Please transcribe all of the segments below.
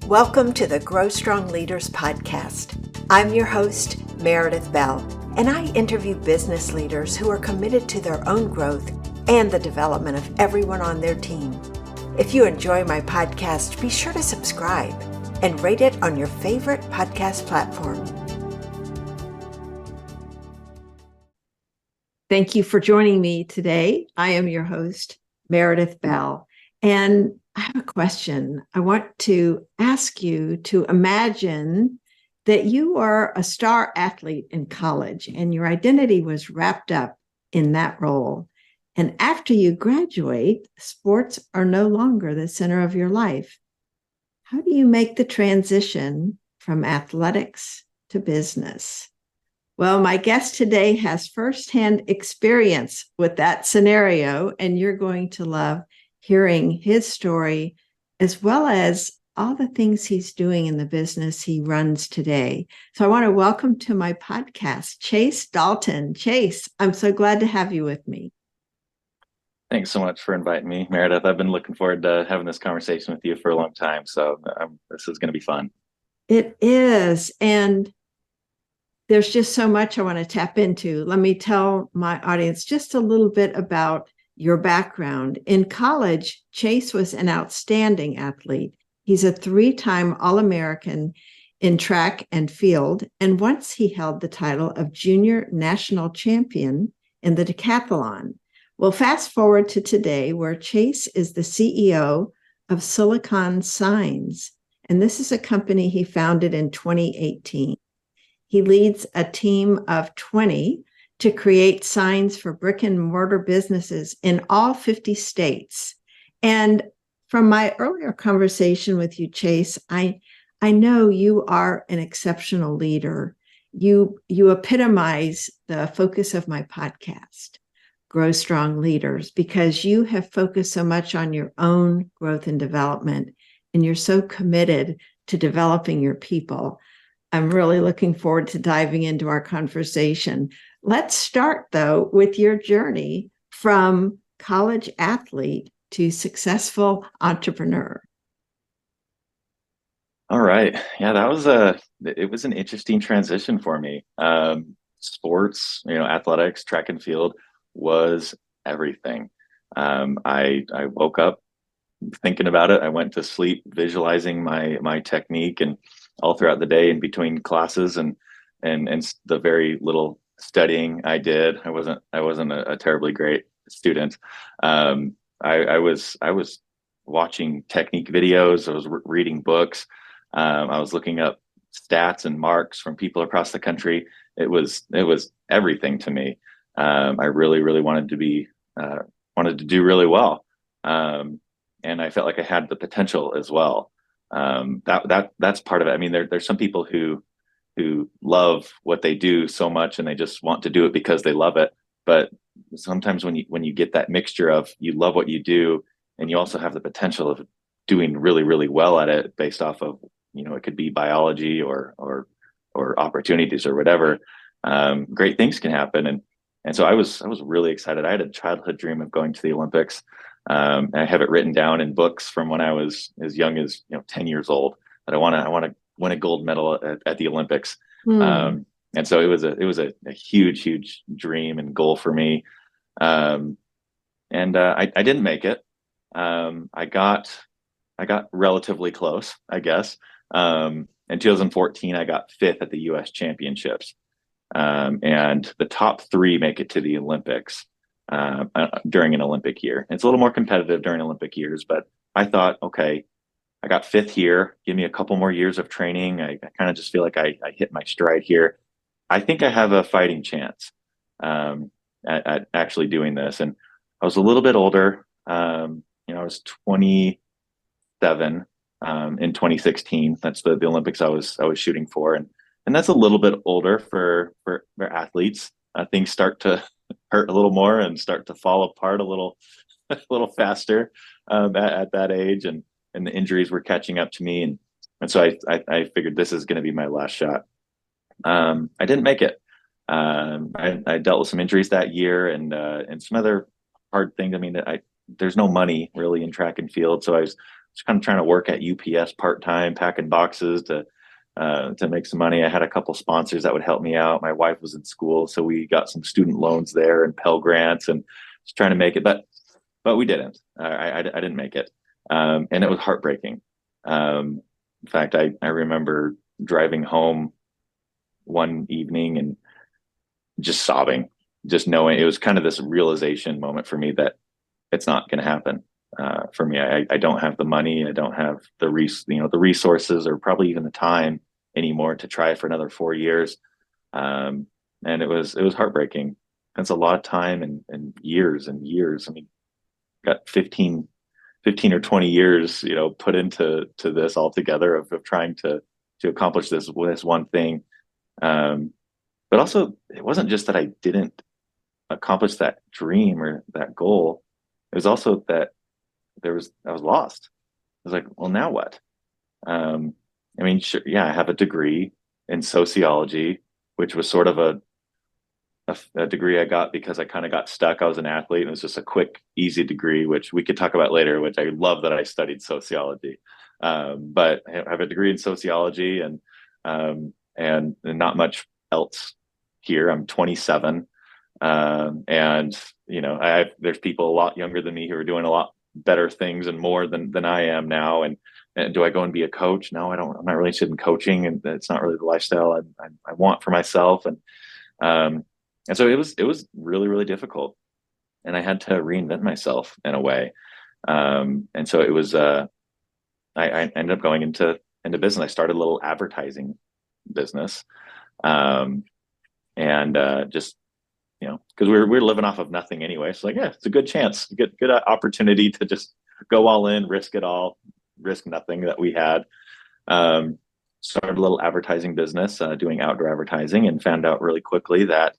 Welcome to the Grow Strong Leaders podcast. I'm your host, Meredith Bell, and I interview business leaders who are committed to their own growth and the development of everyone on their team. If you enjoy my podcast, be sure to subscribe and rate it on your favorite podcast platform. Thank you for joining me today. I am your host, Meredith Bell, and I have a question. I want to ask you to imagine that you are a star athlete in college and your identity was wrapped up in that role. And after you graduate, sports are no longer the center of your life. How do you make the transition from athletics to business? Well, my guest today has firsthand experience with that scenario, and you're going to love hearing his story, as well as all the things he's doing in the business he runs today. So I want to welcome to my podcast, Chase Dalton. Chase, I'm so glad to have you with me. Thanks so much for inviting me, Meredith. I've been looking forward to having this conversation with you for a long time. So this is going to be fun. It is. And there's just so much I want to tap into. Let me tell my audience just a little bit about your background. In college, Chase was an outstanding athlete. He's a 3-time All-American in track and field, and once he held the title of junior national champion in the decathlon. Well, fast forward to today, where Chase is the CEO of Silicon Signs, and this is a company he founded in 2018. He leads a team of 20 to create signs for brick-and-mortar businesses in all 50 states. And from my earlier conversation with you, Chase, I know you are an exceptional leader. You epitomize the focus of my podcast, Grow Strong Leaders, because you have focused so much on your own growth and development, and you're so committed to developing your people. I'm really looking forward to diving into our conversation. Let's start, though, with your journey from college athlete to successful entrepreneur. All right. Yeah, it was an interesting transition for me. Sports, athletics, track and field was everything. I woke up thinking about it. I went to sleep visualizing my technique, and all throughout the day in between classes and the very little studying I did. I wasn't a terribly great student. I was watching technique videos. I was reading books. I was looking up stats and marks from people across the country. It was everything to me. I really wanted to do really well. And I felt like I had the potential as well. That's part of it. I mean, there's some people who love what they do so much and they just want to do it because they love it. But sometimes when you get that mixture of you love what you do and you also have the potential of doing really well at it based off of, it could be biology or opportunities or whatever, great things can happen. And so I was really excited. I had a childhood dream of going to the Olympics. I have it written down in books from when I was as young as 10 years old that I want to win a gold medal at the Olympics. And so it was a huge dream and goal for me. And I didn't make it. I got relatively close, I guess. In 2014, I got 5th at the U.S. Championships. And the top 3 make it to the Olympics during an Olympic year. It's a little more competitive during Olympic years, but I thought, okay, I got 5th here. Give me a couple more years of training. I kind of just feel like I hit my stride here. I think I have a fighting chance at actually doing this. And I was a little bit older. I was 27 in 2016. That's the Olympics I was shooting for, and that's a little bit older for athletes. Things start to hurt a little more and start to fall apart a little faster at that age, and the injuries were catching up to me, and so I figured this is going to be my last shot. I didn't make it. I dealt with some injuries that year and some other hard things. I mean, there's no money really in track and field, so I was just kind of trying to work at UPS part-time, packing boxes to make some money. I had a couple sponsors that would help me out. My wife was in school, so we got some student loans there and Pell Grants, and just trying to make it, but we didn't. I didn't make it, and it was heartbreaking. In fact, I remember driving home one evening and just sobbing, just knowing it was kind of this realization moment for me that it's not going to happen for me. I don't have the money. I don't have the the resources, or probably even the time anymore to try for another 4 years. And it was heartbreaking. That's a lot of time and years and years. I mean, got 15 or 20 years, put into this altogether of trying to accomplish this one thing. But also, it wasn't just that I didn't accomplish that dream or that goal. It was also that I was lost. I was like, well, now what? I mean, sure, yeah, I have a degree in sociology, which was sort of a degree I got because I kind of got stuck. I was an athlete, and it was just a quick, easy degree, which we could talk about later, which I love that I studied sociology. But I have a degree in sociology and not much else here. I'm 27. And there's people a lot younger than me who are doing a lot better things and more than I am now. And do I go and be a coach? No, I don't. I'm not really interested in coaching, and it's not really the lifestyle I want for myself. And so it was really, really difficult, and I had to reinvent myself in a way. And so it was, I ended up going into business. I started a little advertising business. And just, because we're living off of nothing anyway. So like, yeah, it's a good chance, good opportunity to just go all in, risk it all, risk nothing that we had. Started a little advertising business, doing outdoor advertising, and found out really quickly that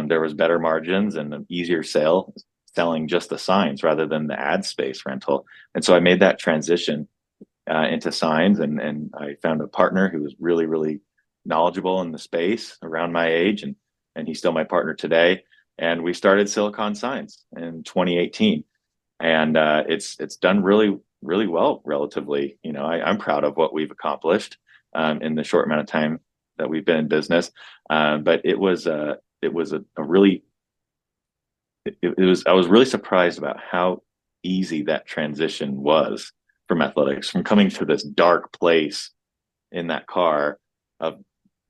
there was better margins and an easier selling just the signs rather than the ad space rental. And so I made that transition into signs, and I found a partner who was really, really knowledgeable in the space around my age, and he's still my partner today. And we started Silicon Signs in 2018, and it's done really, really well relatively. I'm proud of what we've accomplished in the short amount of time that we've been in business. But I was really surprised about how easy that transition was from athletics, from coming to this dark place in that car of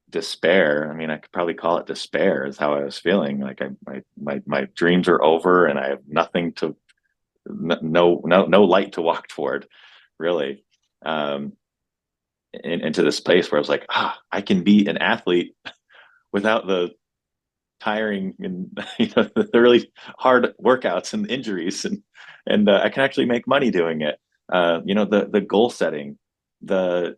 despair. I mean, I could probably call it despair, is how I was feeling. Like my dreams are over, and I have nothing to, no light to walk toward, really. Into this place where I was like, I can be an athlete without the tiring and the really hard workouts and injuries, and I can actually make money doing it. The goal setting, the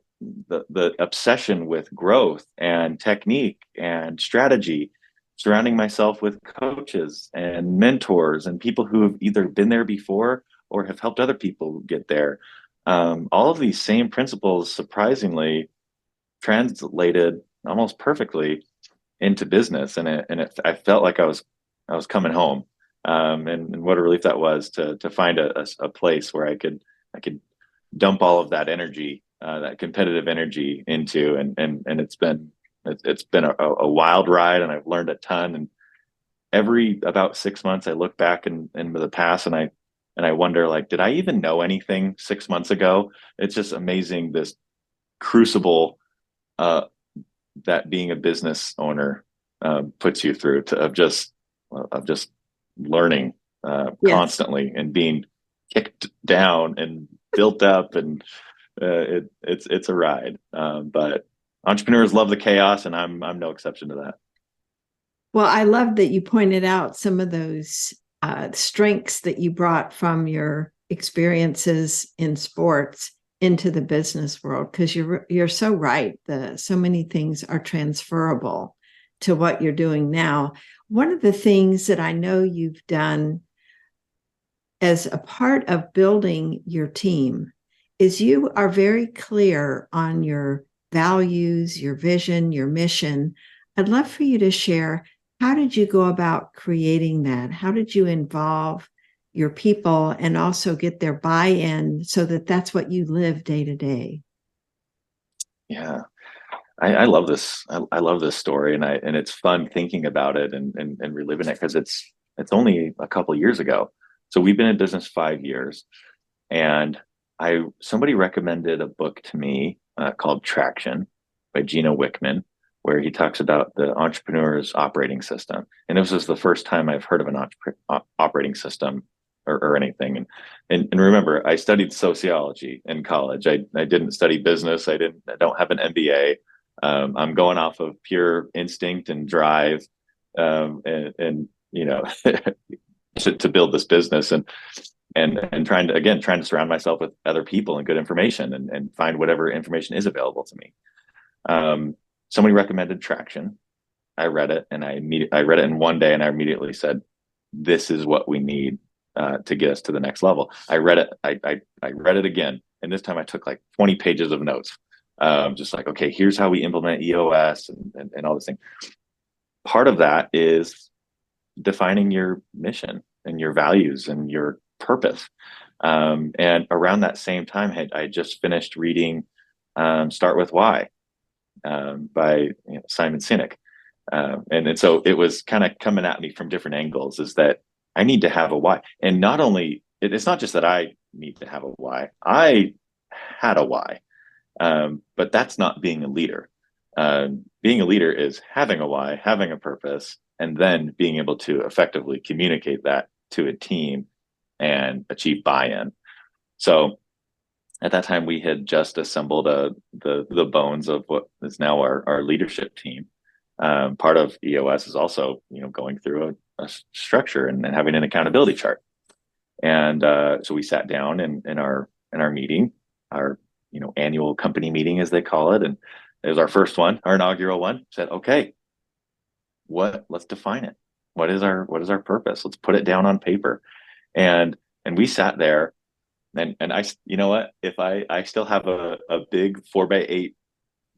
obsession with growth and technique and strategy, surrounding myself with coaches and mentors and people who have either been there before or have helped other people get there. All of these same principles surprisingly translated almost perfectly into business, and I felt like I was coming home. And what a relief that was to find a place where I could dump all of that energy, that competitive energy into, and it's been a wild ride, and I've learned a ton. And every about 6 months I look back in the past, and I wonder, like, did I even know anything 6 months ago? It's just amazing, this crucible that being a business owner puts you through, of just learning constantly, and being kicked down and built up, and it's a ride. But entrepreneurs love the chaos, and I'm no exception to that. Well, I love that you pointed out some of those strengths that you brought from your experiences in sports into the business world, because you're so right. So many things are transferable to what you're doing now. One of the things that I know you've done as a part of building your team is you are very clear on your values, your vision, your mission. I'd love for you to share, how did you go about creating that? How did you involve your people and also get their buy-in so that that's what you live day to day. Yeah. I love this. I love this story, and it's fun thinking about it and reliving it because it's only a couple of years ago. So we've been in business 5 years, and I somebody recommended a book to me called Traction by Gino Wickman, where he talks about the entrepreneur's operating system. And this was the first time I've heard of an operating system or anything. And remember, I studied sociology in college. I didn't study business. I don't have an MBA. I'm going off of pure instinct and drive, and you know, to build this business and trying to surround myself with other people and good information and find whatever information is available to me. Somebody recommended Traction. I read it and I read it in one day and I immediately said, "This is what we need to get us to the next level." I read it. I read it again, and this time I took like 20 pages of notes. Just like, okay, here's how we implement EOS and all this thing. Part of that is defining your mission and your values and your purpose. And around that same time, I just finished reading Start With Why by Simon Sinek. And so it was kind of coming at me from different angles, is that I need to have a why. And not only, it's not just that I need to have a why, I had a why. But that's not being a leader. Being a leader is having a why, having a purpose, and then being able to effectively communicate that to a team and achieve buy-in. So at that time, we had just assembled the bones of what is now our leadership team. Part of EOS is also, going through a structure and having an accountability chart. And so we sat down in our meeting, our annual company meeting, as they call it. And it was our first one, our inaugural one. Said, okay, let's define it. What is our purpose? Let's put it down on paper. And we sat there and I, what, if I still have a big 4x8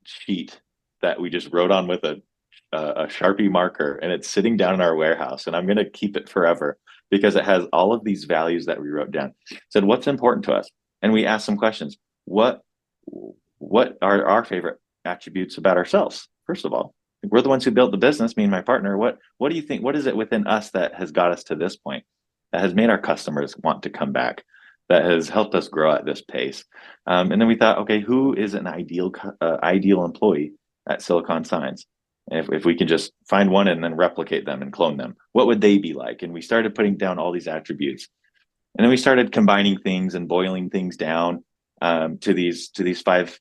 sheet that we just wrote on with a Sharpie marker, and it's sitting down in our warehouse, and I'm going to keep it forever because it has all of these values that we wrote down. Said, what's important to us? And we asked some questions. What are our favorite attributes about ourselves? First of all, we're the ones who built the business, me and my partner. What do you think? What is it within us that has got us to this point, that has made our customers want to come back, that has helped us grow at this pace? And then we thought, okay, who is an ideal employee at Silicon Signs? If we can just find one and then replicate them and clone them, what would they be like? And we started putting down all these attributes, and then we started combining things and boiling things down to these five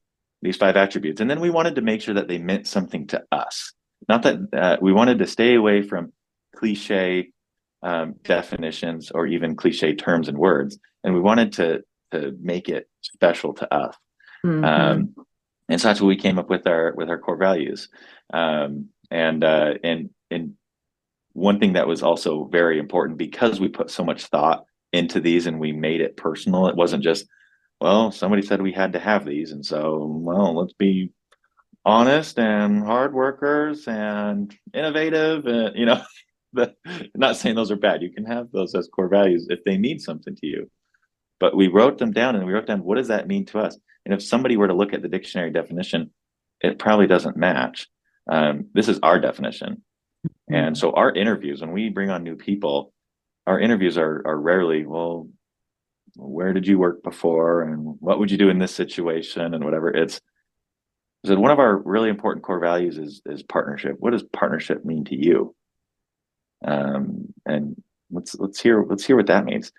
attributes. And then we wanted to make sure that they meant something to us. Not that we wanted to stay away from cliche definitions or even cliche terms and words, and we wanted to make it special to us. And so that's what we came up with our core values. And one thing that was also very important, because we put so much thought into these and we made it personal. It wasn't just, well, somebody said we had to have these, and so, well, let's be honest and hard workers and innovative. And not saying those are bad. You can have those as core values if they mean something to you. But we wrote them down, and we wrote down, what does that mean to us? And if somebody were to look at the dictionary definition, it probably doesn't match. This is our definition. And so our interviews, when we bring on new people, our interviews are rarely, well, where did you work before? And what would you do in this situation? And whatever. It's one of our really important core values is partnership. What does partnership mean to you? And let's hear what that means.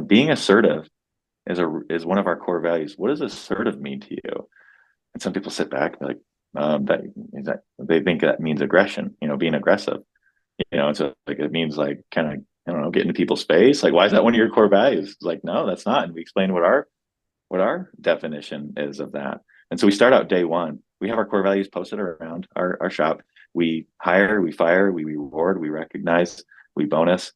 Being assertive is one of our core values. What does assertive mean to you? And some people sit back like, that they think that means aggression, being aggressive, so like it means like kind of, I don't know, get into people's face. Like, why is that one of your core values? It's like, no, that's not. And we explain what our definition is of that. And so we start out day one. We have our core values posted around our shop. We hire, we fire, we reward, we recognize, we bonus.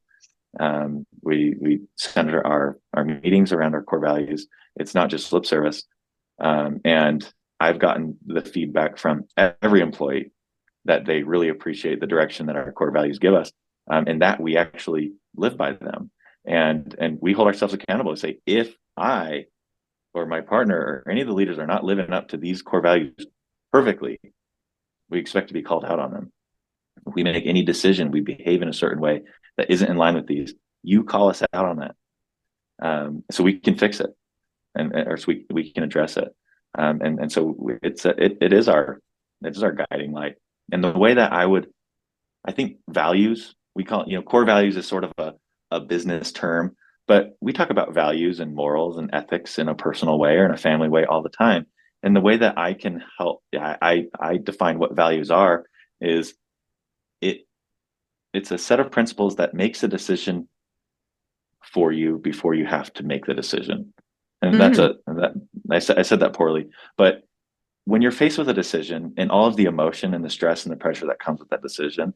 We center our meetings around our core values. It's not just lip service. And I've gotten the feedback from every employee that they really appreciate the direction that our core values give us, and that we actually live by them. And we hold ourselves accountable to say, if I or my partner or any of the leaders are not living up to these core values perfectly, we expect to be called out on them. If we make any decision, we behave in a certain way that isn't in line with these, you call us out on that, so we can fix it, and or so we can address it. And so it is our guiding light. And the way that I think values, we call it, core values is sort of a business term, but we talk about values and morals and ethics in a personal way or in a family way all the time. And the way that I can help, I define what values are is it it's a set of principles that makes a decision for you before you have to make the decision. And Mm. I said that poorly, but when you're faced with a decision and all of the emotion and the stress and the pressure that comes with that decision,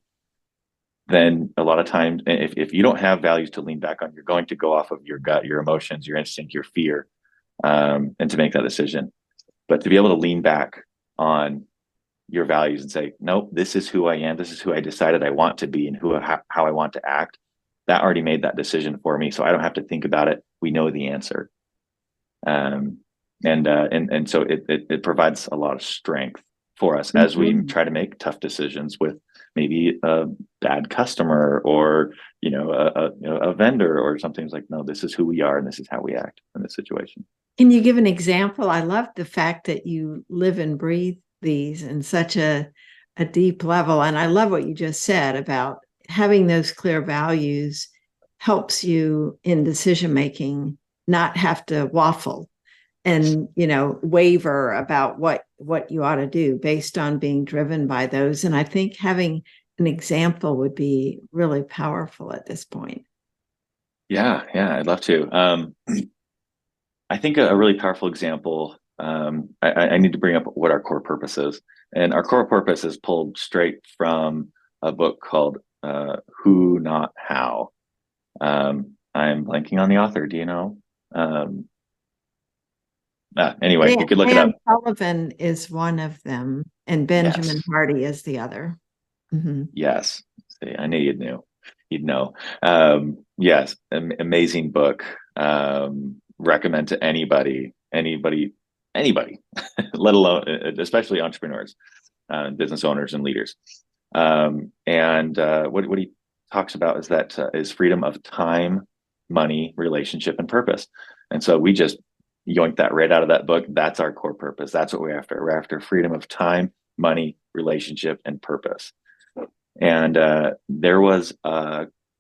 then a lot of times, if you don't have values to lean back on, you're going to go off of your gut, your emotions, your instinct, your fear, and to make that decision. But to be able to lean back on your values and say, nope, this is who I am. This is who I decided I want to be and how I want to act. That already made that decision for me. So I don't have to think about it. We know the answer. Um, and so it provides a lot of strength for us as we Mhm. try to make tough decisions with maybe a bad customer or a vendor or something. It's like, no, this is who we are and this is how we act in this situation. Can you give an example? I love the fact that you live and breathe these in such a deep level. And I love what you just said about having those clear values helps you in decision making, not have to waffle and waver about what you ought to do based on being driven by those. And I think having an example would be really powerful at this point. Yeah, I'd love to. I think a really powerful example. I need to bring up what our core purpose is, and our core purpose is pulled straight from a book called "Who, Not How." I'm blanking on the author. Do you know? Um, anyway, you could look it Dan up. Sullivan is one of them, and Benjamin Yes, Hardy is the other. Hmm. yes. See, I knew you'd knew. You'd know. Yes, amazing book. Recommend to anybody, let alone especially entrepreneurs, business owners, and leaders. And what he talks about is that is freedom of time, money, relationship, and purpose. And so we just yoinked that right out of that book. That's our core purpose. That's what we're after. We're after freedom of time, money, relationship, and purpose. And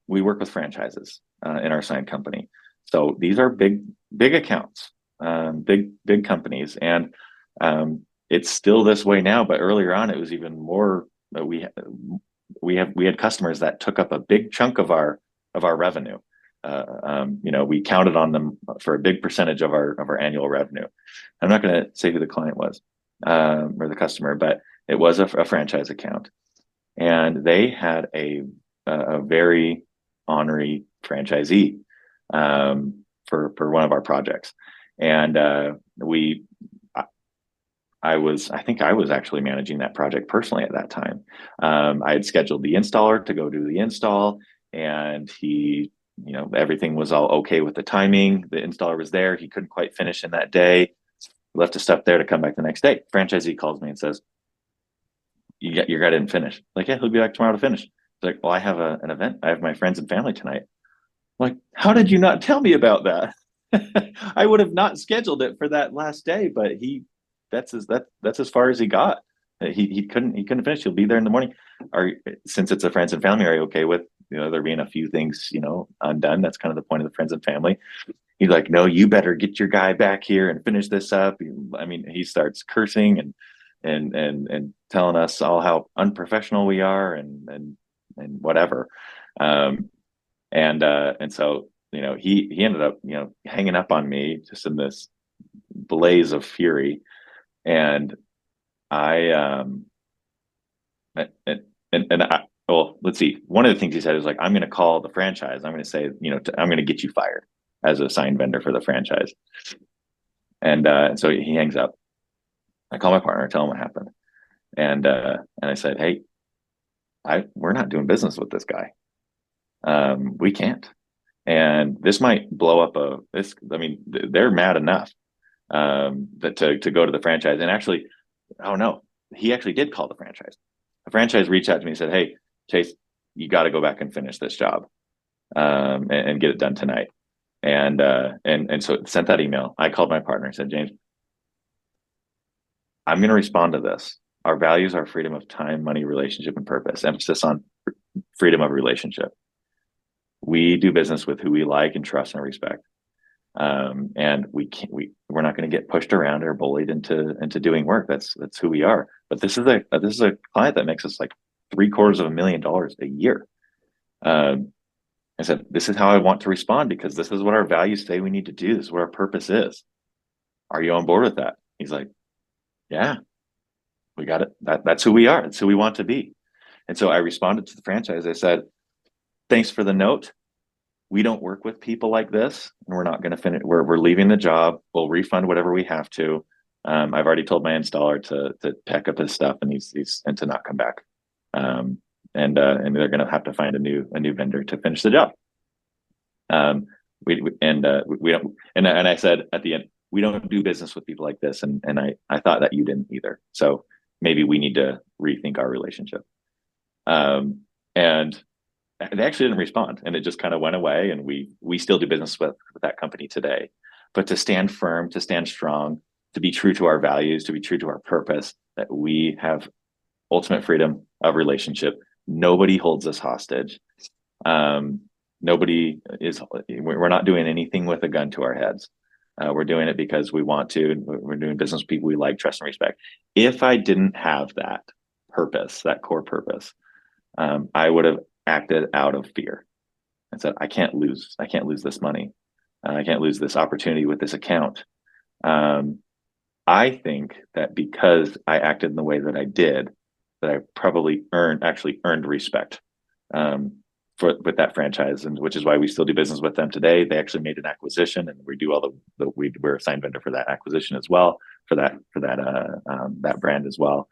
we work with franchises in our sign company. So these are big accounts, big companies, and it's still this way now. But earlier on, it was even more. We had customers that took up a big chunk of our revenue. We counted on them for a big percentage of our annual revenue. I'm not going to say who the client was or the customer, but it was a franchise account, and they had a very ornery franchisee for one of our projects, and we I think I was actually managing that project personally at that time. I had scheduled the installer to go do the install, and everything was all okay with the timing. The installer was there. He couldn't quite finish in that day. Left his stuff there to come back the next day. Franchisee calls me and says, your guy didn't finish. Like, yeah, he'll be back tomorrow to finish. It's like, well, I have an event. I have my friends and family tonight. I'm like, how did you not tell me about that? I would have not scheduled it for that last day, but that's as far as he got. He couldn't finish. He'll be there in the morning. Since it's a friends and family, are you okay with there being a few things undone? That's kind of the point of the friends and family. He's like, no, you better get your guy back here and finish this up. I mean, he starts cursing and telling us all how unprofessional we are and whatever. Um, and so he ended up hanging up on me just in this blaze of fury. And I and I, well, let's see. One of the things he said is like, I'm going to call the franchise. I'm going to say, I'm going to get you fired as a sign vendor for the franchise. And so he hangs up. I call my partner, tell him what happened, and I said, hey, we're not doing business with this guy. We can't. And this might blow up I mean, they're mad enough that to go to the franchise. And actually, oh no, he actually did call the franchise. The franchise reached out to me and said, "Hey, Chase, you got to go back and finish this job and get it done tonight." And so it sent that email. I called my partner and said, "James, I'm going to respond to this. Our values are freedom of time, money, relationship, and purpose. Emphasis on freedom of relationship. We do business with who we like and trust and respect. And we're not going to get pushed around or bullied into doing work. That's who we are. But this is a client that makes us like $750,000 a year." I said, "This is how I want to respond because this is what our values say we need to do. This is what our purpose is. Are you on board with that?" He's like, "Yeah, we got it. That's who we are. That's who we want to be." And so I responded to the franchise. I said, "Thanks for the note. We don't work with people like this, and we're not going to finish. We're leaving the job. We'll refund whatever we have to. I've already told my installer to pack up his stuff and to not come back. And they're going to have to find a new vendor to finish the job. We don't. And I said at the end, we don't do business with people like this, and I thought that you didn't either. So maybe we need to rethink our relationship." And they actually didn't respond, and it just kind of went away. And we still do business with that company today. But to stand firm, to stand strong, to be true to our values, to be true to our purpose, that we have ultimate freedom of relationship. Nobody holds us hostage. We're not doing anything with a gun to our heads. We're doing it because we want to. We're doing business with people we like, trust, and respect. If I didn't have that purpose, that core purpose, I would have acted out of fear and said, I can't lose this money. I can't lose this opportunity with this account. I think that because I acted in the way that I did, that I probably actually earned respect with that franchise, and which is why we still do business with them today. They actually made an acquisition, and we do we're a signed vendor for that acquisition as well, for that brand as well.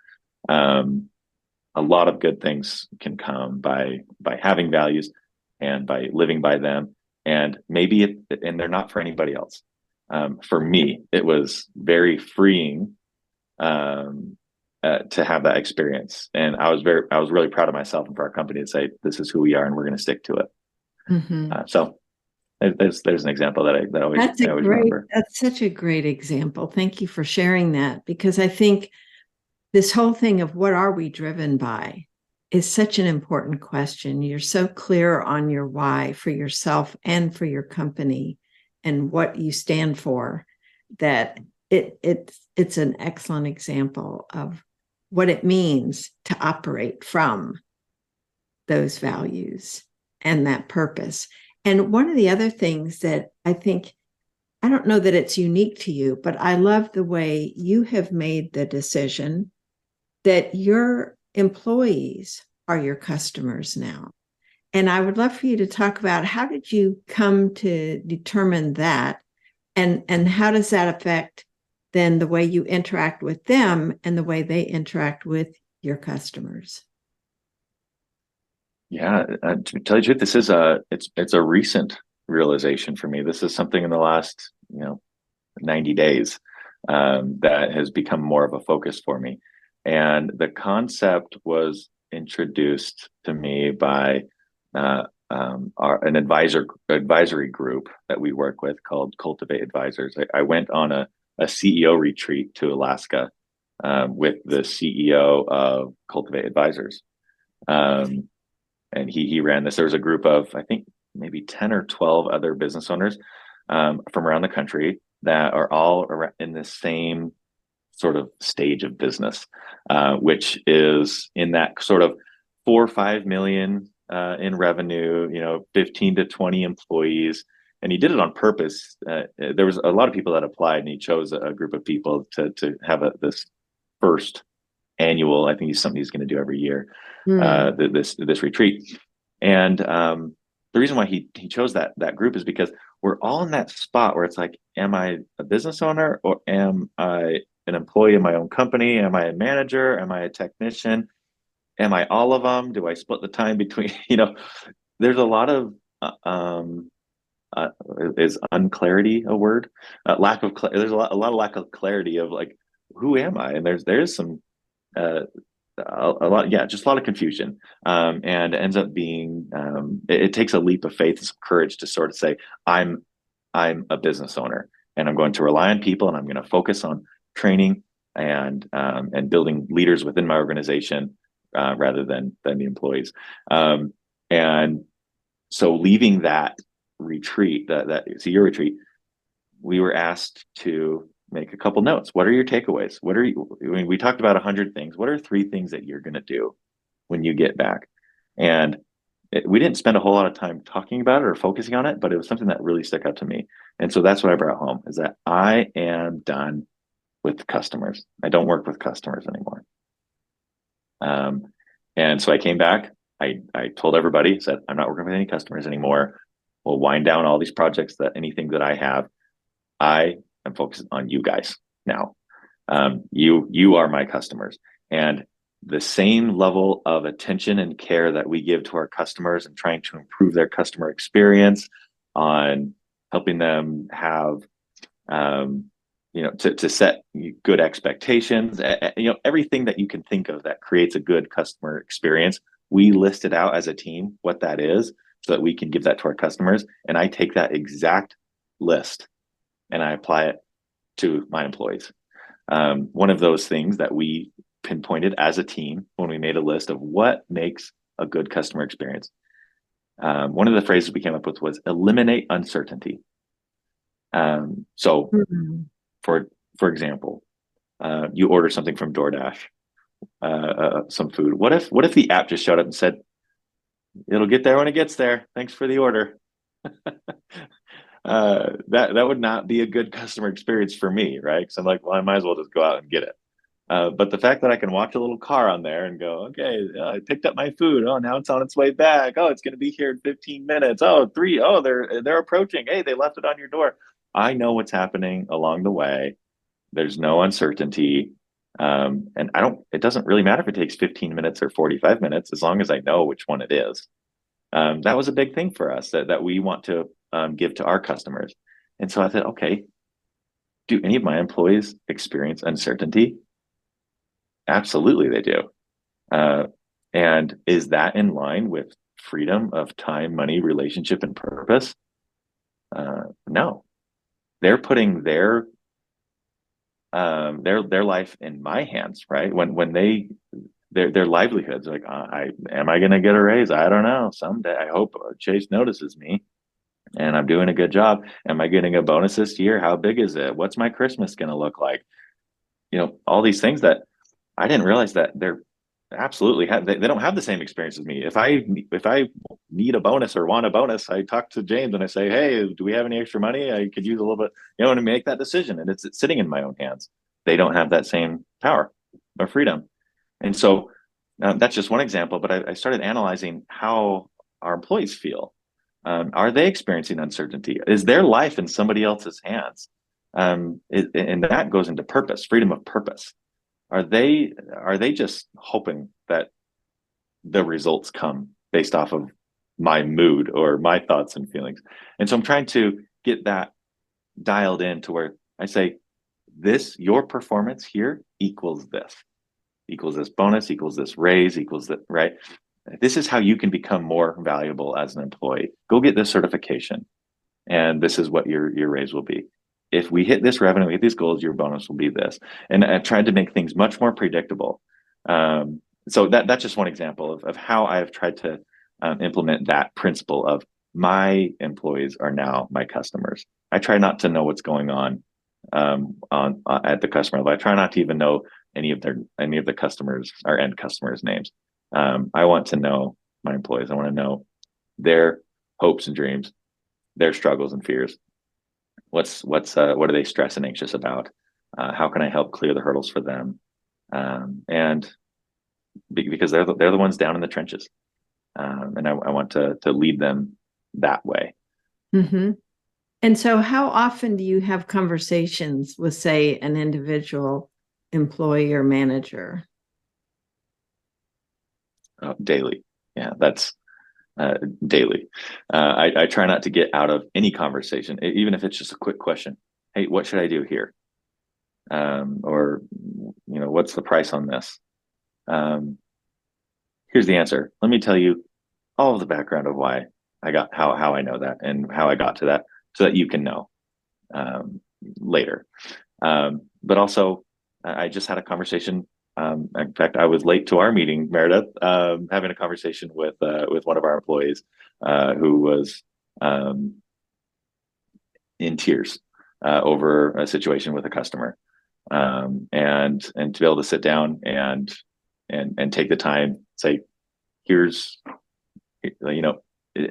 A lot of good things can come by having values and by living by them. And and they're not for anybody else. For me, it was very freeing to have that experience. And I was really proud of myself and for our company to say, this is who we are and we're going to stick to it. Mm-hmm. So there's an example that I always remember. That's such a great example. Thank you for sharing that, because I think this whole thing of what are we driven by is such an important question. You're so clear on your why for yourself and for your company and what you stand for, that it's an excellent example of what it means to operate from those values and that purpose. And one of the other things that I don't know that it's unique to you, but I love the way you have made the decision that your employees are your customers now. And I would love for you to talk about, how did you come to determine that? And how does that affect then the way you interact with them and the way they interact with your customers? Yeah, to tell you the truth, this is it's a recent realization for me. This is something in the last 90 days that has become more of a focus for me. And the concept was introduced to me by an advisory group that we work with called Cultivate Advisors. I went on a CEO retreat to Alaska with the CEO of Cultivate Advisors. And he ran this. There was a group of, I think, maybe 10 or 12 other business owners from around the country that are all in the same sort of stage of business, which is in that sort of 4 or 5 million in revenue, 15 to 20 employees. And he did it on purpose. There was a lot of people that applied, and he chose a group of people to have this first annual, I think he's something he's going to do every year, this retreat. And the reason why he chose that group is because we're all in that spot where it's like, am I a business owner, or am I an employee in my own company? Am I a manager? Am I a technician? Am I all of them? Do I split the time between, there's a lot of is unclarity a word? There's a lot of lack of clarity of like, who am I? And there's some uh, a lot, yeah, just a lot of confusion. And it ends up being it takes a leap of faith and some courage to sort of say, I'm I'm a business owner, and I'm going to rely on people, and I'm going to focus on training and building leaders within my organization rather than the employees. And so leaving that retreat, that your retreat, we were asked to make a couple notes. What are your takeaways? What are you? I mean, we talked about 100 things. What are 3 things that you're going to do when you get back? And we didn't spend a whole lot of time talking about it or focusing on it, but it was something that really stuck out to me. And so that's what I brought home, is that I am done with customers. I don't work with customers anymore. Um, and so I came back. I told everybody, said, I'm not working with any customers anymore. We'll wind down all these projects, that anything that I have, I am focused on you guys now. You are my customers, and the same level of attention and care that we give to our customers and trying to improve their customer experience, on helping them have to set good expectations, everything that you can think of that creates a good customer experience. We listed out as a team what that is so that we can give that to our customers. And I take that exact list and I apply it to my employees. One of those things that we pinpointed as a team when we made a list of what makes a good customer experience. One of the phrases we came up with was eliminate uncertainty. So Mm-hmm. for example, you order something from DoorDash, some food. What if the app just showed up and said, it'll get there when it gets there. Thanks for the order. That would not be a good customer experience for me, right? Because I'm like, well, I might as well just go out and get it. But the fact that I can watch a little car on there and go, okay, I picked up my food. Oh, now it's on its way back. Oh, it's going to be here in 15 minutes. Oh, three. Oh, they're approaching. Hey, they left it on your door. I know what's happening along the way. There's no uncertainty. And it doesn't really matter if it takes 15 minutes or 45 minutes, as long as I know which one it is. That was a big thing for us that we want to give to our customers. And so I thought, okay, do any of my employees experience uncertainty? Absolutely, they do. And is that in line with freedom of time, money, relationship, and purpose? No, they're putting their life in my hands, right? When their livelihoods, like, am I going to get a raise? I don't know. Someday, I hope Chase notices me and I'm doing a good job. Am I getting a bonus this year? How big is it? What's my Christmas going to look like? All these things that I didn't realize that they're absolutely they don't have the same experience as me. If I need a bonus or want a bonus, I talk to James and I say, hey, do we have any extra money? I could use a little bit, and make that decision. And it's sitting in my own hands. They don't have that same power or freedom. And so that's just one example, but I started analyzing how our employees feel. Are they experiencing uncertainty? Is their life in somebody else's hands? And that goes into purpose, freedom of purpose. Are they just hoping that the results come based off of my mood or my thoughts and feelings? And so I'm trying to get that dialed in to where I say, your performance here equals this bonus, equals this raise, equals that, right? This is how you can become more valuable as an employee. Go get this certification, and this is what your raise will be. If we hit this revenue, we hit these goals, your bonus will be this. And I've tried to make things much more predictable. So that's just one example of how I've tried to implement that principle of my employees are now my customers. I try not to know what's going on at the customer level. I try not to even know any of the customers or end customers' names. I want to know my employees. I want to know their hopes and dreams, their struggles and fears. What are they stressed and anxious about? How can I help clear the hurdles for them? And because they're the ones down in the trenches, and I want to lead them that way. Mm-hmm. And so, how often do you have conversations with, say, an individual employee or manager? Daily. Yeah, that's uh, daily. I try not to get out of any conversation, even if it's just a quick question. Hey, what should I do here? Or, what's the price on this? Um, Here's the answer. Let me tell you all of the background of why I got how I know that and how I got to that, so that you can know later. But also, I just had a conversation. In fact, I was late to our meeting, Meredith, having a conversation with one of our employees who was um, in tears over a situation with a customer, and to be able to sit down and take the time, say, here's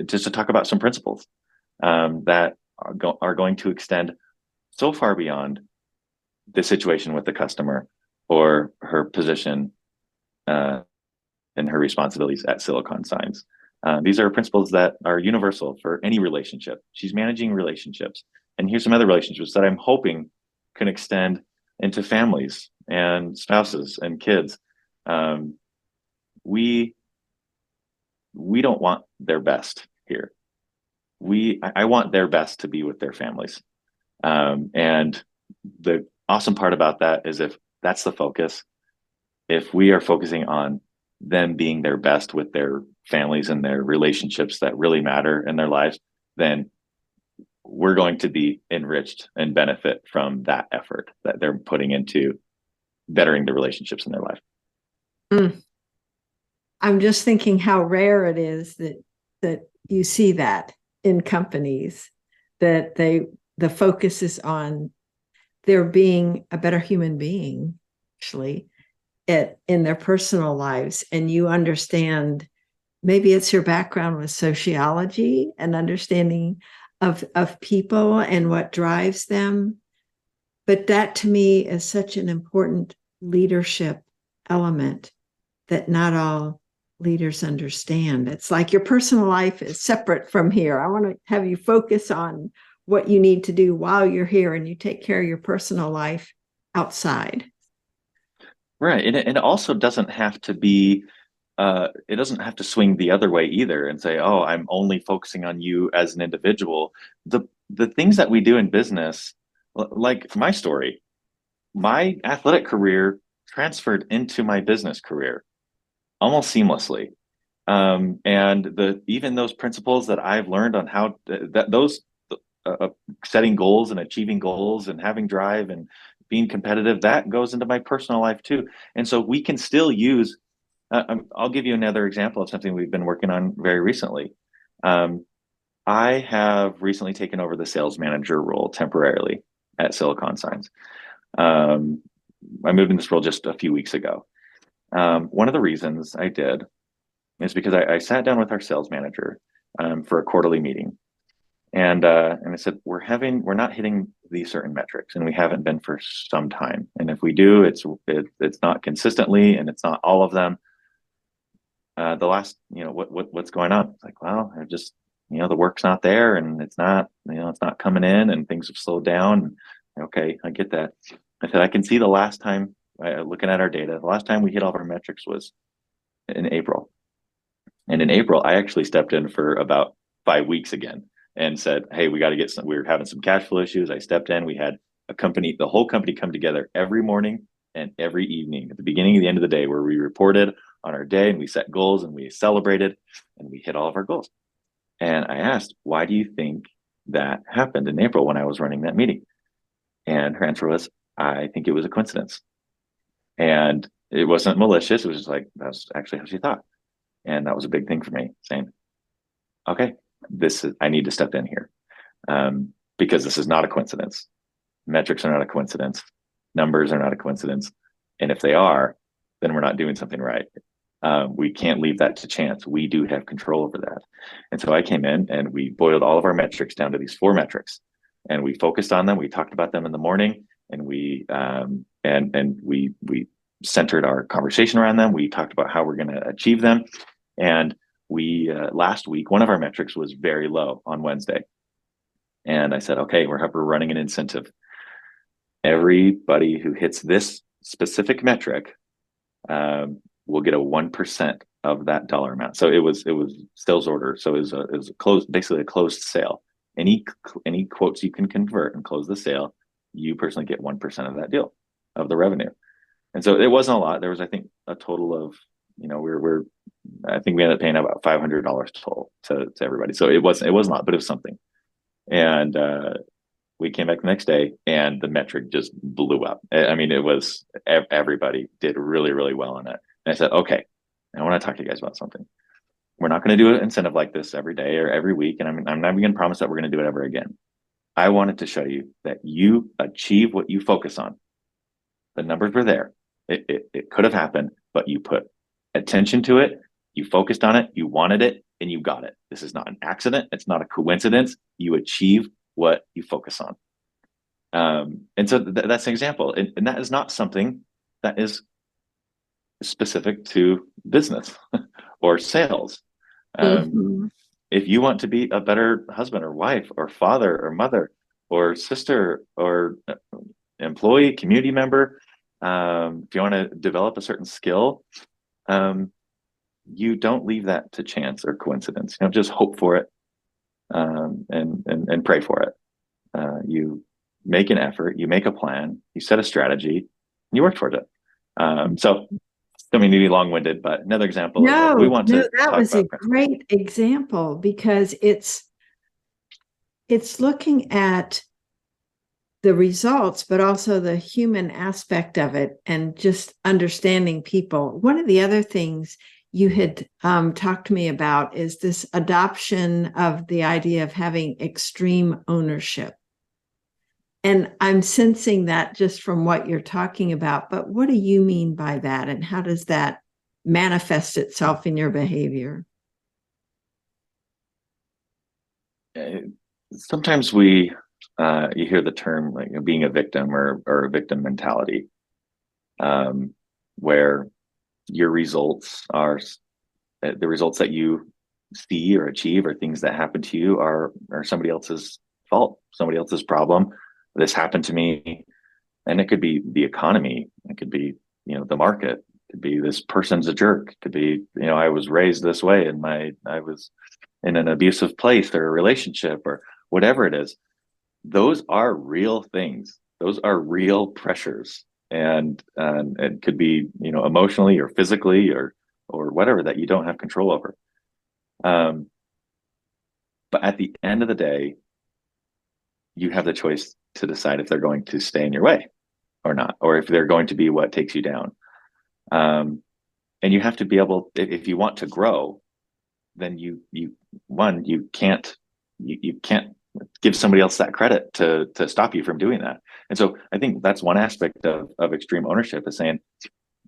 just to talk about some principles that are going to extend so far beyond the situation with the customer or her position uh, and her responsibilities at Silicon Signs. These are principles that are universal for any relationship. She's managing relationships. And here's some other relationships that I'm hoping can extend into families and spouses and kids. Um, we we don't want their best here. I want their best to be with their families. And the awesome part about that is, if that's the focus, if we are focusing on them being their best with their families and their relationships that really matter in their lives, then we're going to be enriched and benefit from that effort that they're putting into bettering the relationships in their life. Mm. I'm just thinking how rare it is that you see that in companies, that the focus is on their being a better human being, actually, in their personal lives. And you understand, maybe it's your background with sociology and understanding of people and what drives them. But that to me is such an important leadership element that not all leaders understand. It's like your personal life is separate from here. I want to have you focus on what you need to do while you're here, and you take care of your personal life outside. Right. And it also doesn't have to be, it doesn't have to swing the other way either and say, oh, I'm only focusing on you as an individual. The things that we do in business, like my story, my athletic career transferred into my business career almost seamlessly. And even those principles that I've learned on how that those setting goals and achieving goals and having drive and being competitive, that goes into my personal life too. And so we can still use. I'll give you another example of something we've been working on very recently. Um, I have recently taken over the sales manager role temporarily at Silicon Signs. Um, I moved in this role just a few weeks ago. One of the reasons I did is because I sat down with our sales manager for a quarterly meeting, and I said, we're not hitting these certain metrics, and we haven't been for some time. And if we do, it's not consistently, and it's not all of them. The last, what's going on? It's like, well, I just, the work's not there, and it's not coming in, and things have slowed down. Okay, I get that. I said, I can see the last time, looking at our data, the last time we hit all of our metrics was in April. And in April, I actually stepped in for about 5 weeks again and said, hey, we got to we were having some cash flow issues. I stepped in. We had the whole company come together every morning and every evening at the beginning and the end of the day, where we reported on our day and we set goals and we celebrated and we hit all of our goals. And I asked, why do you think that happened in April when I was running that meeting? And her answer was, I think it was a coincidence. And it wasn't malicious. It was just like, that's actually how she thought. And that was a big thing for me, saying, okay, I need to step in here, because this is not a coincidence. Metrics are not a coincidence. Numbers are not a coincidence. And if they are, then we're not doing something right. We can't leave that to chance. We do have control over that. And so I came in and we boiled all of our metrics down to these 4 metrics, and we focused on them. We talked about them in the morning, and we centered our conversation around them. We talked about how we're going to achieve them. And we last week, one of our metrics was very low on Wednesday. And I said, okay, we're running an incentive. Everybody who hits this specific metric will get a 1% of that dollar amount. So it was sales order. So it was a closed, basically a closed sale. Any quotes you can convert and close the sale, you personally get 1% of that deal, of the revenue. And so it wasn't a lot. There was, I think, a total of, I think we ended up paying about $500 total to everybody. So it wasn't a lot, but it was something. And we came back the next day, and the metric just blew up. I mean, it was, everybody did really, really well on it. And I said, okay, I want to talk to you guys about something. We're not going to do an incentive like this every day or every week, and I'm not even going to promise that we're going to do it ever again. I wanted to show you that you achieve what you focus on. The numbers were there. It could have happened, but you put attention to it, you focused on it, you wanted it, and you got it. This is not an accident. It's not a coincidence. You achieve what you focus on. And so that's an example. And that is not something that is specific to business or sales. If you want to be a better husband or wife or father or mother or sister or employee, community member, if you want to develop a certain skill, you don't leave that to chance or coincidence. You don't just hope for it and pray for it. You make an effort, you make a plan, you set a strategy, and you work towards it. So I mean, maybe long-winded, but another example. That was a great example, because it's looking at the results, but also the human aspect of it, and just understanding people. One of the other things you had talked to me about is this adoption of the idea of having extreme ownership. And I'm sensing that just from what you're talking about. But what do you mean by that? And how does that manifest itself in your behavior? Sometimes you hear the term like being a victim or a victim mentality, where your results are the results that you see or achieve, or things that happen to you are somebody else's fault, somebody else's problem. This happened to me. And it could be the economy, it could be the market, it could be this person's a jerk, it could be I was raised this way and I was in an abusive place or a relationship or whatever it is. Those are real things, those are real pressures, and it could be emotionally or physically or whatever that you don't have control over. But at the end of the day, you have the choice to decide if they're going to stay in your way or not, or if they're going to be what takes you down. And you have to be able, if you want to grow, then you can't give somebody else that credit to stop you from doing that. And so I think that's one aspect of extreme ownership, is saying,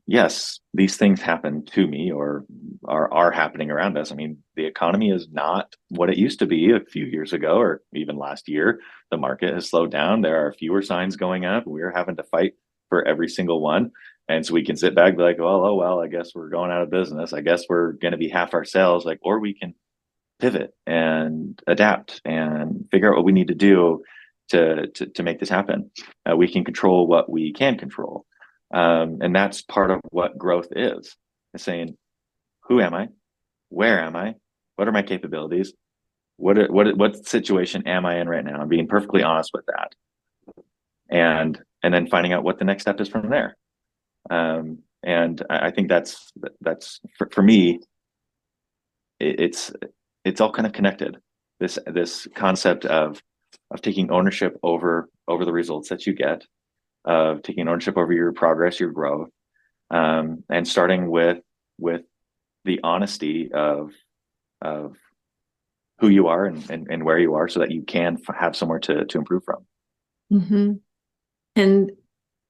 yes, these things happen to me or are happening around us. I mean, the economy is not what it used to be a few years ago, or even last year. The market has slowed down. There are fewer signs going up. We're having to fight for every single one. And so we can sit back and be like, well, I guess we're going out of business. I guess we're going to be half our sales. Or we can pivot and adapt and figure out what we need to do to make this happen. We can control what we can control. And that's part of what growth is saying, who am I? Where am I? What are my capabilities? What situation am I in right now? I'm being perfectly honest with that. And then finding out what the next step is from there. And I think that's for me, it's all kind of connected. This concept of taking ownership over the results that you get, of taking ownership over your progress, your growth, and starting with the honesty of who you are and where you are, so that you can have somewhere to improve from. Mm-hmm. And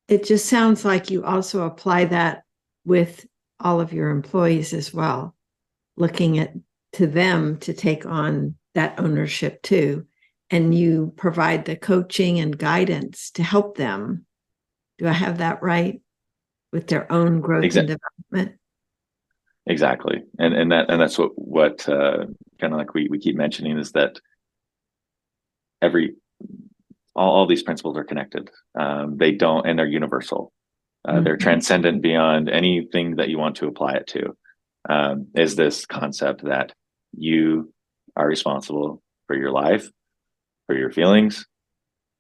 it just sounds like you also apply that with all of your employees as well, looking to them to take on that ownership too. And you provide the coaching and guidance to help them. Do I have that right? With their own growth and development? Exactly. And that's what kind of like we keep mentioning, is that all these principles are connected. And they're universal. They're transcendent beyond anything that you want to apply it to. is this concept that you are responsible for your life, for your feelings,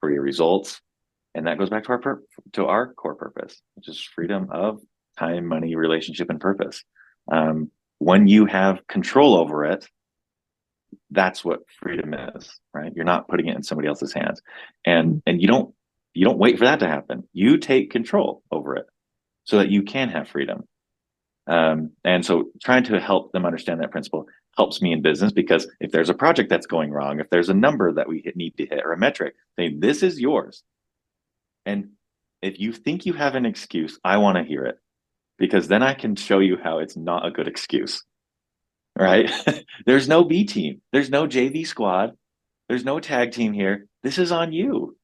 for your results. And that goes back to our core purpose, which is freedom of time, money, relationship, and purpose. When you have control over it, that's what freedom is, right? You're not putting it in somebody else's hands, and you don't wait for that to happen. You take control over it so that you can have freedom. And so trying to help them understand that principle helps me in business, because if there's a project that's going wrong, if there's a number that we need to hit or a metric, saying this is yours. And if you think you have an excuse, I want to hear it, because then I can show you how it's not a good excuse, right? There's no B team. There's no JV squad. There's no tag team here. This is on you.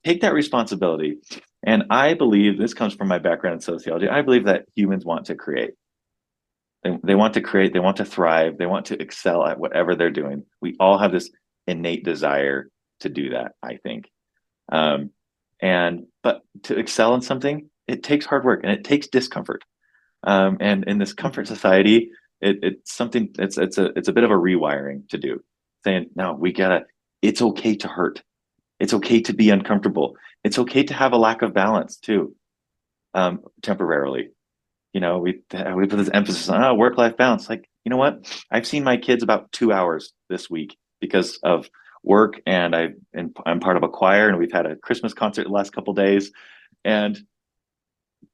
Take that responsibility. And I believe, this comes from my background in sociology, I believe that humans want to create. They want to create, they want to thrive, they want to excel at whatever they're doing. We all have this innate desire to do that, I think. But to excel in something, it takes hard work and it takes discomfort. And in this comfort society, it's something, it's a bit of a rewiring to do. Saying, no, it's okay to hurt. It's okay to be uncomfortable. It's okay to have a lack of balance too, temporarily. We put this emphasis on work-life balance. Like, you know what? I've seen my kids about 2 hours this week because of work, and I'm part of a choir, and we've had a Christmas concert the last couple of days.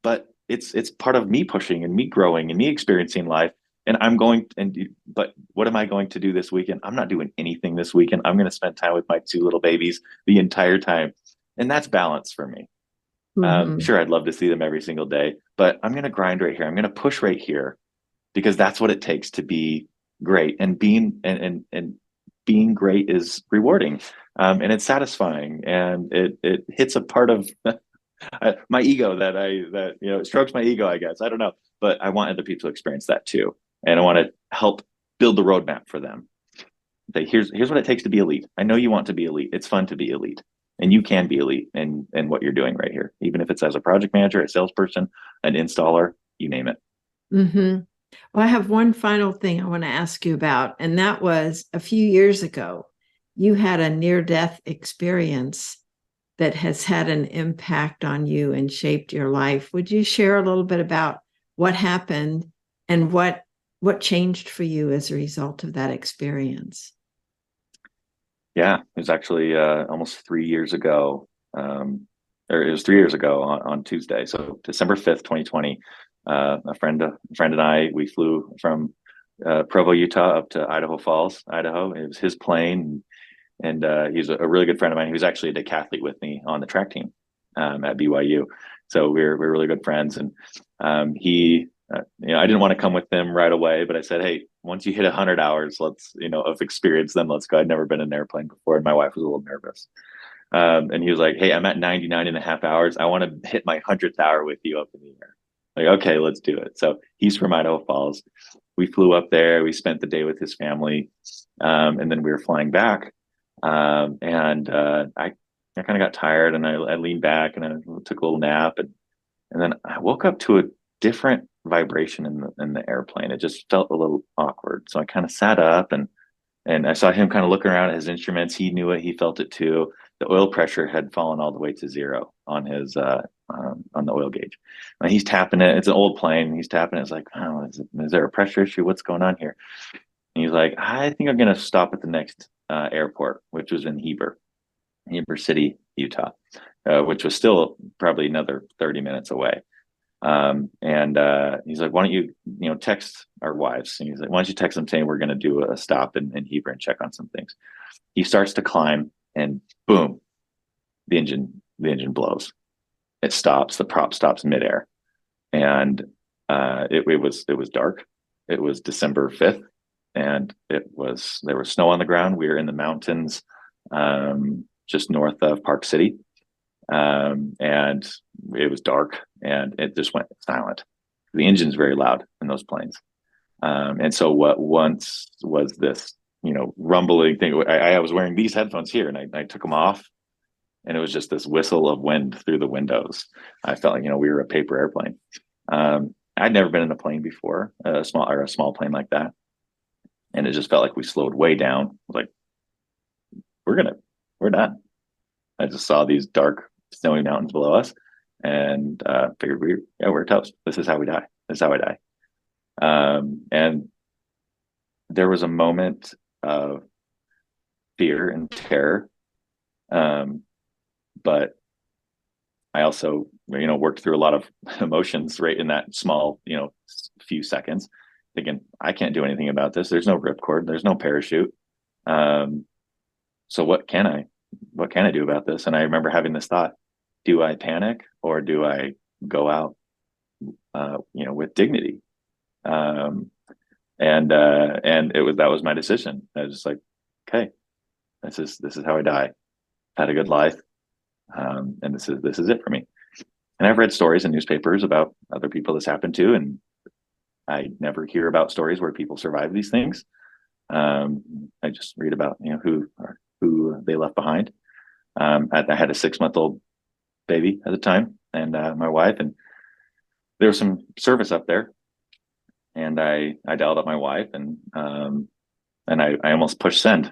But it's part of me pushing and me growing and me experiencing life. And but what am I going to do this weekend? I'm not doing anything this weekend. I'm going to spend time with my 2 little babies the entire time. And that's balance for me. Sure, I'd love to see them every single day, but I'm going to grind right here. I'm going to push right here, because that's what it takes to be great. And being great is rewarding, and it's satisfying, and it hits a part of my ego that it strokes my ego, I guess. I don't know, but I want other people to experience that too, and I want to help build the roadmap for them. Say, here's what it takes to be elite. I know you want to be elite. It's fun to be elite. And you can be elite in what you're doing right here, even if it's as a project manager, a salesperson, an installer, you name it. Mm-hmm. Well, I have one final thing I want to ask you about, and that was a few years ago, you had a near-death experience that has had an impact on you and shaped your life. Would you share a little bit about what happened and what changed for you as a result of that experience? Yeah, it was actually almost 3 years ago. Or it was 3 years ago on Tuesday. So December 5th, 2020, a friend and I, we flew from Provo, Utah up to Idaho Falls, Idaho. It was his plane. And he's a really good friend of mine. He was actually a decathlete with me on the track team at BYU. So we're really good friends. And he, I didn't want to come with him right away, but I said, hey, once you hit 100 hours, let's, of experience, then let's go. I'd never been in an airplane before, and my wife was a little nervous. And he was like, hey, I'm at 99.5 hours. I want to hit my 100th hour with you up in the air. Like, okay, let's do it. So he's from Idaho Falls. We flew up there. We spent the day with his family. And then we were flying back. I kind of got tired, and I leaned back and I took a little nap, and then I woke up to a different vibration in the airplane. It just felt a little awkward. So I kind of sat up, and I saw him kind of looking around at his instruments. He knew it. He felt it too. The oil pressure had fallen all the way to 0 on his on the oil gauge. And he's tapping it. It's an old plane. He's tapping it. It's like, oh, is there a pressure issue? What's going on here? And he's like, I think I'm going to stop at the next airport, which was in Heber City, Utah, which was still probably another 30 minutes away. He's like, why don't you, text our wives? And he's like, why don't you text them saying we're going to do a stop in Heber and check on some things. He starts to climb, and boom, the engine blows. It stops. The prop stops midair, and it was dark. It was December 5th, and there was snow on the ground. We were in the mountains, just north of Park City. And it was dark, and it just went silent. The engine's very loud in those planes. And so what once was this, rumbling thing, I was wearing these headphones here, and I took them off, and it was just this whistle of wind through the windows. I felt like, we were a paper airplane. I'd never been in a plane before, a small plane like that, and it just felt like we slowed way down. I was like, we're gonna, we're done. I just saw these dark, snowy mountains below us, and figured we're toast. This is how we die. This is how I die. And there was a moment of fear and terror, but I also, worked through a lot of emotions right in that small, few seconds, thinking I can't do anything about this. There's no ripcord. There's no parachute. Um, so what can I do about this? And I remember having this thought: do I panic or do I go out, with dignity? Um, and that was my decision. I was just like, okay, this is how I die. Had a good life, and this is it for me. And I've read stories in newspapers about other people this happened to, and I never hear about stories where people survive these things. I just read about who they left behind. I had a 6-month-old baby at the time, and my wife, and there was some service up there, and I dialed up my wife, and I almost pushed send.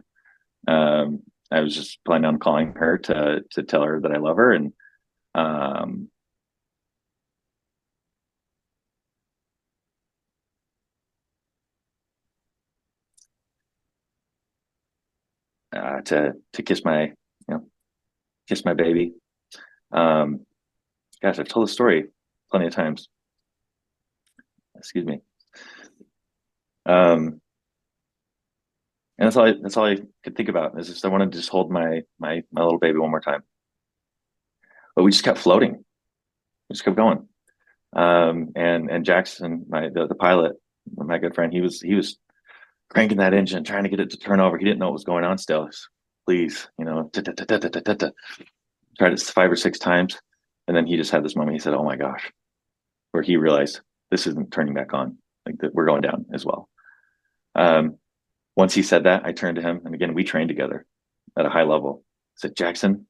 I was just planning on calling her to tell her that I love her, and um, to kiss my baby. Um, Gosh, I've told the story plenty of times. Excuse me. Um, and that's all I could think about is just I wanted to just hold my little baby one more time. But we just kept floating. We just kept going. And Jackson, the pilot, my good friend, he was cranking that engine, trying to get it to turn over. He didn't know what was going on still. Please, tried it 5 or 6 times. And then he just had this moment. He said, "Oh my gosh," where he realized this isn't turning back on. Like that we're going down as well. Um, Once he said that, I turned to him, and again, we trained together at a high level. I said, "Jackson,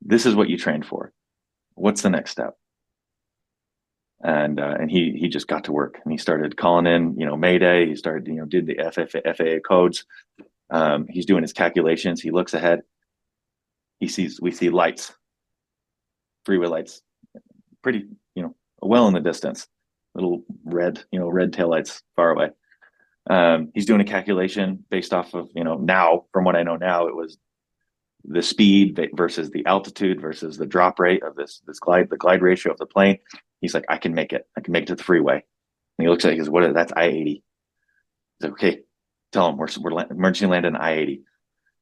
this is what you trained for. What's the next step?" And he just got to work, and he started calling in, Mayday. He started, did the FAA codes. He's doing his calculations. He looks ahead. We see lights, freeway lights, pretty, well in the distance, little red taillights far away. He's doing a calculation based off of, now, from what I know now, it was the speed versus the altitude versus the drop rate of the glide ratio of the plane. He's like, I can make it. I can make it to the freeway. And he looks at it, he goes, that's I-80. He's like, okay, tell him we're emergency landing I-80.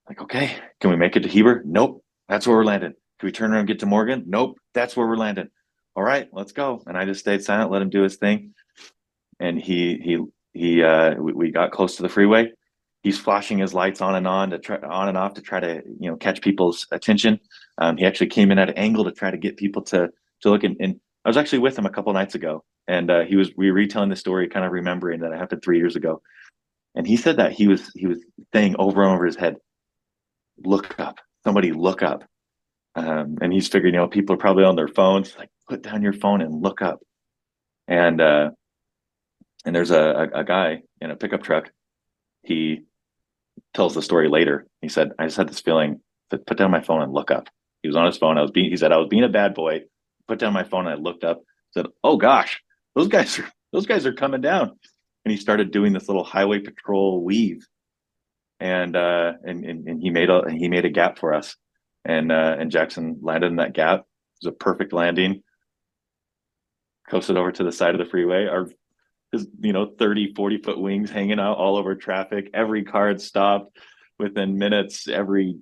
Like, okay, can we make it to Heber? Nope, that's where we're landing. Can we turn around and get to Morgan? Nope, that's where we're landing. All right, let's go. And I just stayed silent, let him do his thing. And we got close to the freeway. He's flashing his lights on and off to try to catch people's attention. He actually came in at an angle to try to get people to look. And I was actually with him a couple nights ago, and we were retelling the story, kind of remembering that it happened 3 years ago. And he said that he was saying over and over his head, "Look up, somebody look up." And he's figuring, people are probably on their phones. Like, put down your phone and look up. And there's a guy in a pickup truck. He tells the story later. He said, "I just had this feeling to put down my phone and look up." He was on his phone. He said, "I was being a bad boy. Put down my phone and I looked up." Said, "Oh gosh, those guys are coming down." And he started doing this little highway patrol weave, and he made a gap for us, and Jackson landed in that gap. It was a perfect landing. Coasted over to the side of the freeway. His 30-40 foot wings hanging out all over traffic. Every car had stopped within minutes. Every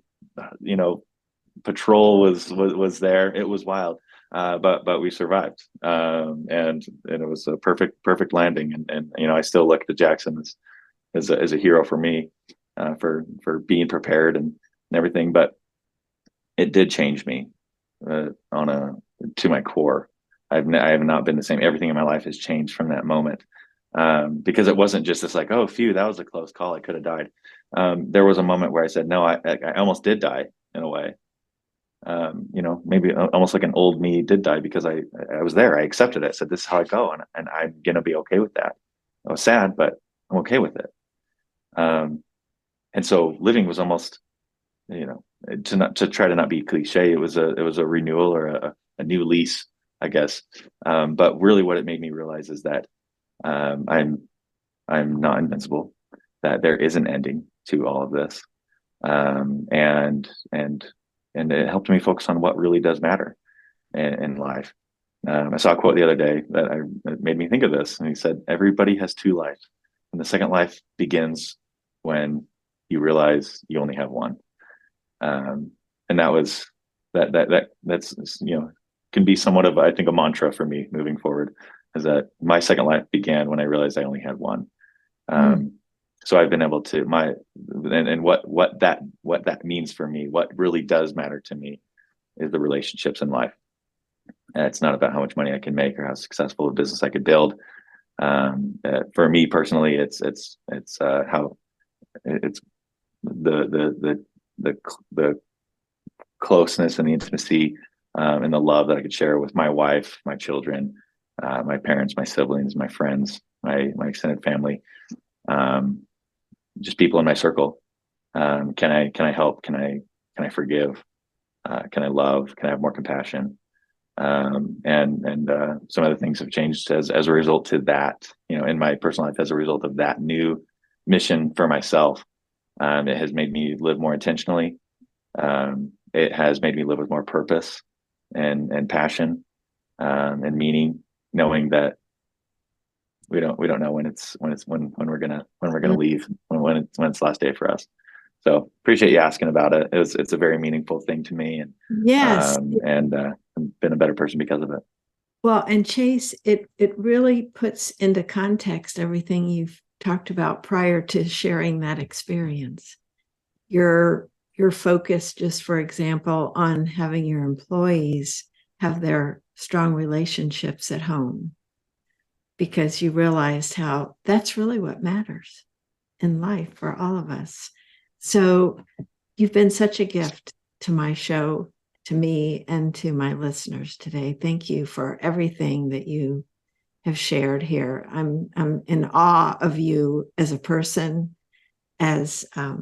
patrol was there. It was wild, but we survived, and it was a perfect landing. And I still look to Jackson as a hero for me, for being prepared and everything. But it did change me to my core. I have not been the same. Everything in my life has changed from that moment. Because it wasn't just this like, oh, phew, that was a close call. I could have died. There was a moment where I said, no, I almost did die in a way. maybe almost like an old me did die because I was there. I accepted it. I said, this is how I go. And I'm going to be okay with that. I was sad, but I'm okay with it. And so living was almost, to try to not be cliche. It was a renewal or a new lease, I guess. But really what it made me realize is that, I'm not invincible, that there is an ending to all of this. And it helped me focus on what really does matter in life. I saw a quote the other day that made me think of this, and he said, "Everybody has two lives, and the second life begins when you realize you only have one." And that's can be somewhat of, I think, a mantra for me moving forward, is that my second life began when I realized I only had one. So I've been able to and what that means for me, what really does matter to me, is the relationships in life. And it's not about how much money I can make or how successful a business I could build. For me personally, it's how it's the closeness and the intimacy, and the love that I could share with my wife, my children, my parents, my siblings, my friends, my extended family, just people in my circle. Can I help? Can I forgive? Can I love? Can I have more compassion? And some other things have changed as a result to that, in my personal life, as a result of that new mission for myself. It has made me live more intentionally. It has made me live with more purpose and passion, and meaning, knowing that we don't know when we're gonna leave, when it's the last day for us. So appreciate you asking about it. It's a very meaningful thing to me, and Yes. I've been a better person because of it. Well, and Chase, it really puts into context everything you've talked about prior to sharing that experience. Your focus, just for example, on having your employees have their strong relationships at home, because you realized how that's really what matters in life for all of us. So you've been such a gift to my show, to me, and to my listeners today. Thank you for everything that you have shared here. I'm in awe of you as a person, as a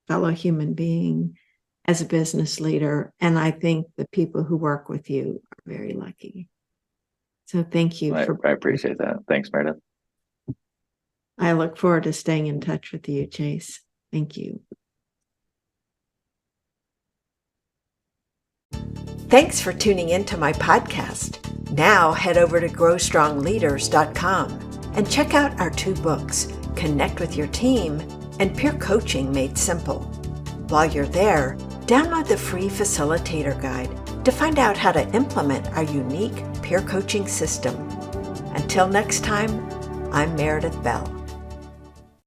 fellow human being, as a business leader, and I think the people who work with you are very lucky. So thank you. I appreciate that. Thanks, Meredith. I look forward to staying in touch with you, Chase. Thank you. Thanks for tuning into my podcast. Now head over to growstrongleaders.com and check out our 2 books, Connect with Your Team and Peer Coaching Made Simple. While you're there, download the free facilitator guide to find out how to implement our unique peer coaching system. Until next time, I'm Meredith Bell.